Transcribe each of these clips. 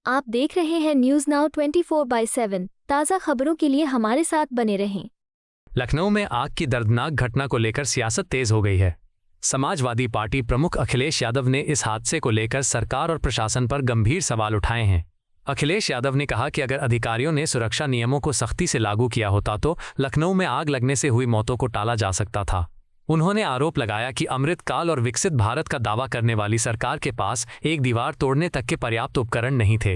आप देख रहे हैं न्यूज नाउ 24/7। ताज़ा खबरों के लिए हमारे साथ बने रहें। लखनऊ में आग की दर्दनाक घटना को लेकर सियासत तेज हो गई है। समाजवादी पार्टी प्रमुख अखिलेश यादव ने इस हादसे को लेकर सरकार और प्रशासन पर गंभीर सवाल उठाए हैं। अखिलेश यादव ने कहा कि अगर अधिकारियों ने सुरक्षा नियमों को सख्ती से लागू किया होता तो लखनऊ में आग लगने से हुई मौतों को टाला जा सकता था। उन्होंने आरोप लगाया कि अमृतकाल और विकसित भारत का दावा करने वाली सरकार के पास एक दीवार तोड़ने तक के पर्याप्त उपकरण नहीं थे।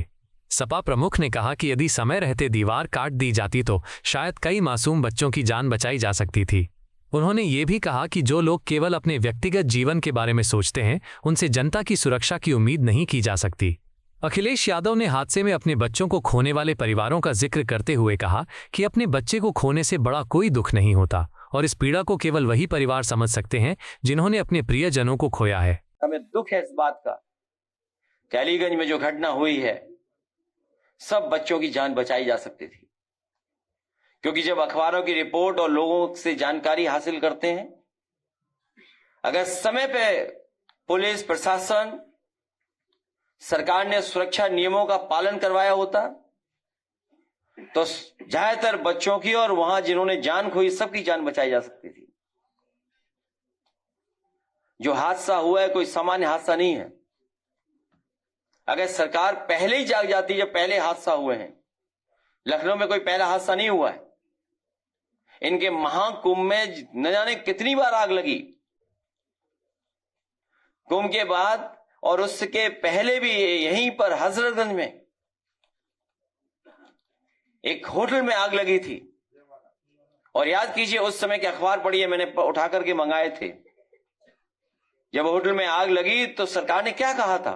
सपा प्रमुख ने कहा कि यदि समय रहते दीवार काट दी जाती तो शायद कई मासूम बच्चों की जान बचाई जा सकती थी। उन्होंने ये भी कहा कि जो लोग केवल अपने व्यक्तिगत जीवन के बारे में सोचते हैं उनसे जनता की सुरक्षा की उम्मीद नहीं की जा सकती। अखिलेश यादव ने हादसे में अपने बच्चों को खोने वाले परिवारों का जिक्र करते हुए कहा कि अपने बच्चे को खोने से बड़ा कोई दुख नहीं होता और इस पीड़ा को केवल वही परिवार समझ सकते हैं जिन्होंने अपने प्रियजनों को खोया है। हमें दुख है इस बात का कि अलीगंज में जो घटना हुई है, सब बच्चों की जान बचाई जा सकती थी, क्योंकि जब अखबारों की रिपोर्ट और लोगों से जानकारी हासिल करते हैं, अगर समय पे पुलिस प्रशासन सरकार ने सुरक्षा नियमों का पालन करवाया होता तो ज्यादातर बच्चों की और वहां जिन्होंने जान खोई सबकी जान बचाई जा सकती थी। जो हादसा हुआ है कोई सामान्य हादसा नहीं है। अगर सरकार पहले ही जाग जाती, जब पहले हादसा हुए हैं, लखनऊ में कोई पहला हादसा नहीं हुआ है। इनके महाकुंभ में न जाने कितनी बार आग लगी, कुंभ के बाद और उसके पहले भी यहीं पर हजरतगंज में एक होटल में आग लगी थी। और याद कीजिए उस समय के अखबार पढ़िए, मैंने उठा करके मंगाए थे। जब होटल में आग लगी तो सरकार ने क्या कहा था,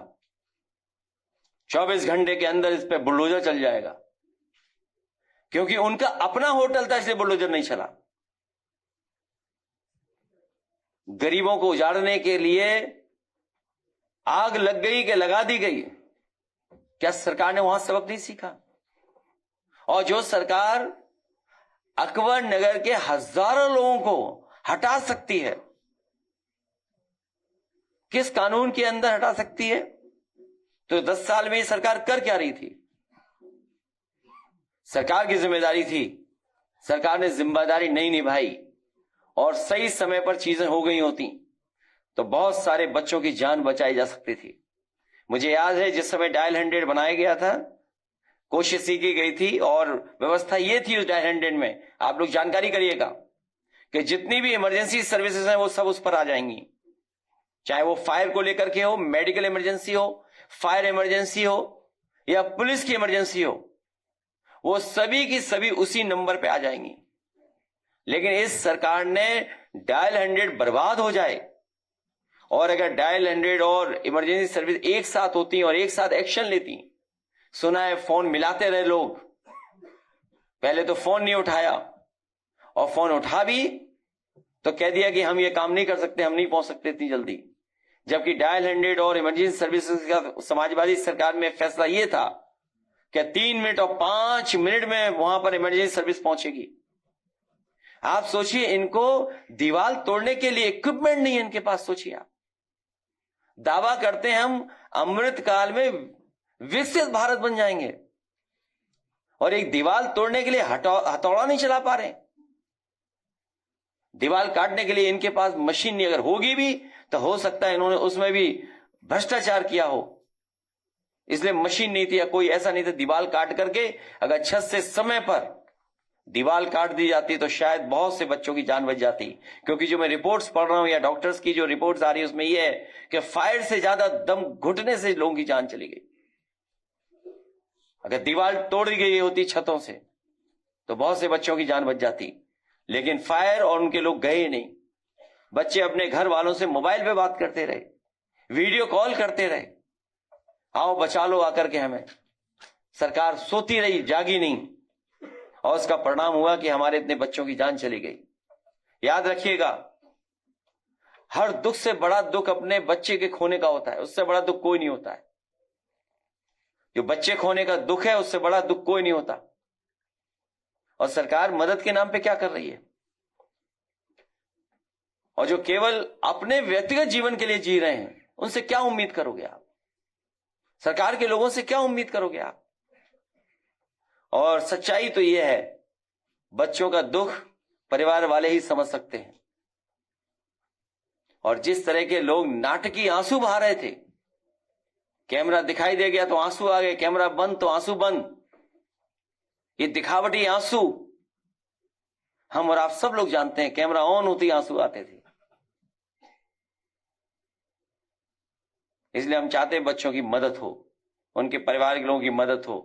24 घंटे के अंदर इस पे बुलडोजर चल जाएगा, क्योंकि उनका अपना होटल था इसलिए बुलडोजर नहीं चला। गरीबों को उजाड़ने के लिए आग लग गई कि लगा दी गई, क्या सरकार ने वहां सबक नहीं सीखा? और जो सरकार अकबर नगर के हजारों लोगों को हटा सकती है, किस कानून के अंदर हटा सकती है? तो 10 साल में ये सरकार कर क्या रही थी? सरकार की जिम्मेदारी थी, सरकार ने जिम्मेदारी नहीं निभाई और सही समय पर चीजें हो गई होती तो बहुत सारे बच्चों की जान बचाई जा सकती थी। मुझे याद है जिस समय डायल 100 बनाया गया था, कोशिश की गई थी और व्यवस्था ये थी उस डायल 100 में, आप लोग जानकारी करिएगा कि जितनी भी इमरजेंसी सर्विसेज हैं वो सब उस पर आ जाएंगी, चाहे वो फायर को लेकर के हो, मेडिकल इमरजेंसी हो, फायर इमरजेंसी हो या पुलिस की इमरजेंसी हो, वो सभी की सभी उसी नंबर पे आ जाएंगी। लेकिन इस सरकार ने डायल 100 बर्बाद हो जाए और अगर डायल 100 और इमरजेंसी सर्विस एक साथ होती और एक साथ एक्शन लेती, सुना है फोन मिलाते रहे लोग, पहले तो फोन नहीं उठाया और फोन उठा भी तो कह दिया कि हम ये काम नहीं कर सकते, हम नहीं पहुंच सकते इतनी जल्दी। जबकि डायल 100 और इमरजेंसी सर्विसेज का समाजवादी सरकार में फैसला यह था कि 3 मिनट और 5 मिनट में वहां पर इमरजेंसी सर्विस पहुंचेगी। आप सोचिए, इनको दीवार तोड़ने के लिए इक्विपमेंट नहीं है इनके पास। सोचिए आप, दावा करते हैं हम अमृत काल में विकसित भारत बन जाएंगे और एक दीवार तोड़ने के लिए हथौड़ा नहीं चला पा रहे। दीवार काटने के लिए इनके पास मशीन नहीं, अगर होगी भी तो हो सकता है इन्होंने उसमें भी भ्रष्टाचार किया हो, इसलिए मशीन नहीं थी या कोई ऐसा नहीं था। दीवार काट करके अगर छत से समय पर दीवार काट दी जाती तो शायद बहुत से बच्चों की जान बच जाती। क्योंकि जो मैं रिपोर्ट्स पढ़ रहा हूं या डॉक्टर्स की जो रिपोर्ट्स आ रही है उसमें यह है कि फायर से ज्यादा दम घुटने से लोगों की जान चली गई। अगर दीवार तोड़ दी गई होती छतों से तो बहुत से बच्चों की जान बच जाती। लेकिन फायर और उनके लोग गए नहीं, बच्चे अपने घर वालों से मोबाइल पे बात करते रहे, वीडियो कॉल करते रहे, आओ बचा लो आकर के हमें। सरकार सोती रही, जागी नहीं, और उसका परिणाम हुआ कि हमारे इतने बच्चों की जान चली गई। याद रखिएगा, हर दुख से बड़ा दुख अपने बच्चे के खोने का होता है, उससे बड़ा दुख कोई नहीं होता है। जो बच्चे खोने का दुख है उससे बड़ा दुख कोई नहीं होता। और सरकार मदद के नाम पे क्या कर रही है? और जो केवल अपने व्यक्तिगत जीवन के लिए जी रहे हैं उनसे क्या उम्मीद करोगे आप? सरकार के लोगों से क्या उम्मीद करोगे आप? और सच्चाई तो यह है, बच्चों का दुख परिवार वाले ही समझ सकते हैं। और जिस तरह के लोग नाटकीय आंसू बहा रहे थे, कैमरा दिखाई दे गया तो आंसू आ गए, कैमरा बंद तो आंसू बंद, ये दिखावटी आंसू हम और आप सब लोग जानते हैं। कैमरा ऑन होते ही आंसू आते थे। इसलिए हम चाहते हैं बच्चों की मदद हो, उनके परिवार के लोगों की मदद हो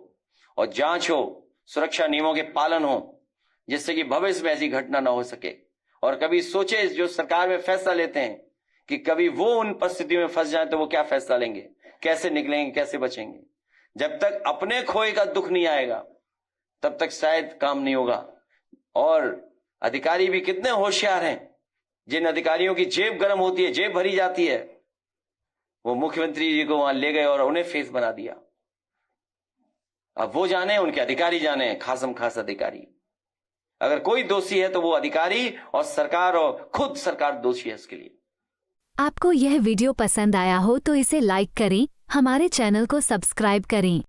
और जांच हो, सुरक्षा नियमों के पालन हो, जिससे कि भविष्य में ऐसी घटना ना हो सके। और कभी सोचे जो सरकार में फैसला लेते हैं कि कभी वो उन परिस्थितियों में फंस जाए तो वो क्या फैसला लेंगे, कैसे निकलेंगे, कैसे बचेंगे। जब तक अपने खोए का दुख नहीं आएगा तब तक शायद काम नहीं होगा। और अधिकारी भी कितने होशियार हैं, जिन अधिकारियों की जेब गर्म होती है, जेब भरी जाती है, वो मुख्यमंत्री जी को वहां ले गए और उन्हें फेस बना दिया। अब वो जाने, उनके अधिकारी जाने, खासम खास अधिकारी। अगर कोई दोषी है तो वो अधिकारी और सरकार, और खुद सरकार दोषी है इसके लिए। आपको यह वीडियो पसंद आया हो तो इसे लाइक करें, हमारे चैनल को सब्सक्राइब करें।